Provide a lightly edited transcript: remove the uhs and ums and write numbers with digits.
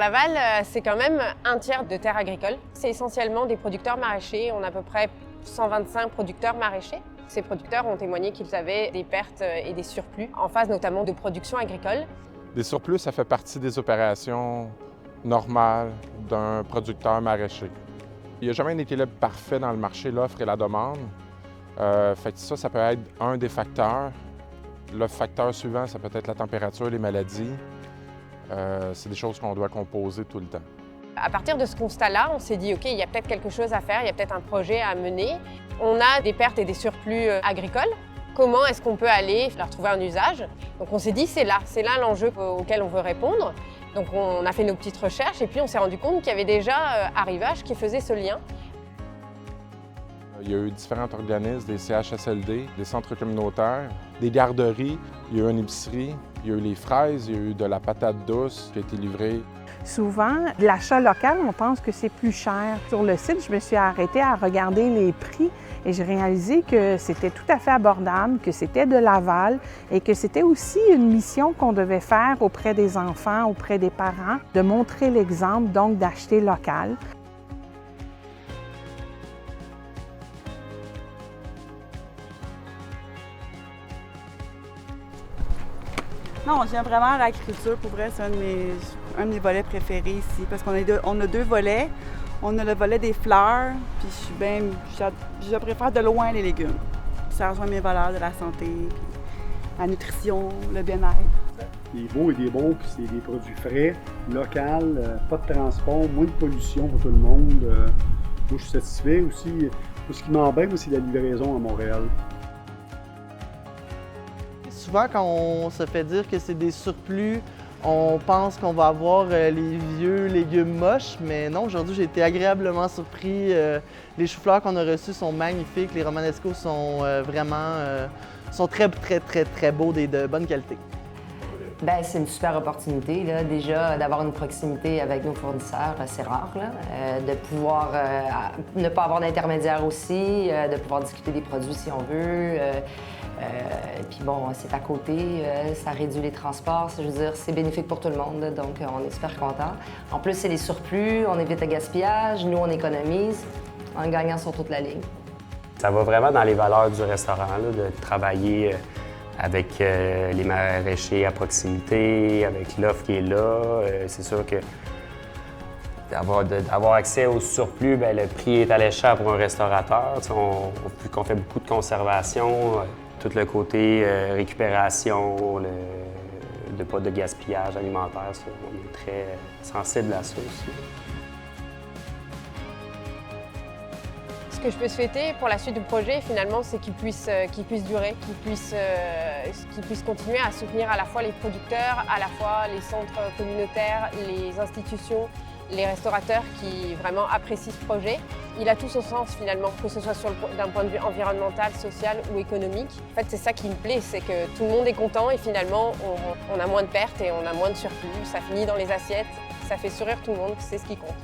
Laval, c'est quand même un tiers de terres agricoles. C'est essentiellement des producteurs maraîchers. On a à peu près 125 producteurs maraîchers. Ces producteurs ont témoigné qu'ils avaient des pertes et des surplus en phase notamment de production agricole. Des surplus, ça fait partie des opérations normales d'un producteur maraîcher. Il n'y a jamais un équilibre parfait dans le marché, l'offre et la demande. Fait que ça peut être un des facteurs. Le facteur suivant, ça peut être la température, les maladies. C'est des choses qu'on doit composer tout le temps. À partir de ce constat-là, on s'est dit, OK, il y a peut-être quelque chose à faire, il y a peut-être un projet à mener. On a des pertes et des surplus agricoles. Comment est-ce qu'on peut aller leur trouver un usage? Donc on s'est dit, c'est là l'enjeu auquel on veut répondre. Donc on a fait nos petites recherches et puis on s'est rendu compte qu'il y avait déjà Arrivage qui faisait ce lien. Il y a eu différents organismes, des CHSLD, des centres communautaires, des garderies, il y a eu une épicerie, il y a eu les fraises, il y a eu de la patate douce qui a été livrée. Souvent, l'achat local, on pense que c'est plus cher. Sur le site, je me suis arrêtée à regarder les prix et j'ai réalisé que c'était tout à fait abordable, que c'était de Laval et que c'était aussi une mission qu'on devait faire auprès des enfants, auprès des parents, de montrer l'exemple, donc d'acheter local. Non, j'aime vraiment l'agriculture. Pour vrai, c'est un de mes volets préférés ici parce qu'on a deux volets. On a le volet des fleurs, puis je préfère de loin les légumes. Ça rejoint mes valeurs de la santé, puis la nutrition, le bien-être. Des beaux et des bons, puis c'est des produits frais, locaux, pas de transport, moins de pollution pour tout le monde. Moi, je suis satisfait aussi. Ce qui m'embête, c'est la livraison à Montréal. Souvent, quand on se fait dire que c'est des surplus, on pense qu'on va avoir les vieux légumes moches, mais non, aujourd'hui, j'ai été agréablement surpris. Les choux-fleurs qu'on a reçus sont magnifiques, les romanesco sont sont très beaux et de bonne qualité. Bien, c'est une super opportunité, là, déjà, d'avoir une proximité avec nos fournisseurs, c'est rare, là, de pouvoir ne pas avoir d'intermédiaire aussi, de pouvoir discuter des produits si on veut. Puis bon, c'est à côté, ça réduit les transports, je veux dire, c'est bénéfique pour tout le monde, donc on est super contents. En plus, c'est les surplus, on évite le gaspillage, nous, on économise, en gagnant sur toute la ligne. Ça va vraiment dans les valeurs du restaurant, là, de travailler avec les maraîchers à proximité, avec l'offre qui est là. C'est sûr que d'avoir accès au surplus, bien, le prix est alléchant pour un restaurateur. Vu qu'on fait beaucoup de conservation, tout le côté récupération, pas de gaspillage alimentaire, ça, on est très sensible à ça aussi. Ce que je peux souhaiter pour la suite du projet, finalement, c'est qu'il puisse durer, qu'il puisse continuer à soutenir à la fois les producteurs, à la fois les centres communautaires, les institutions, les restaurateurs qui vraiment apprécient ce projet. Il a tout son sens finalement, que ce soit d'un point de vue environnemental, social ou économique. En fait, c'est ça qui me plaît, c'est que tout le monde est content et finalement, on a moins de pertes et on a moins de surplus. Ça finit dans les assiettes, ça fait sourire tout le monde, c'est ce qui compte.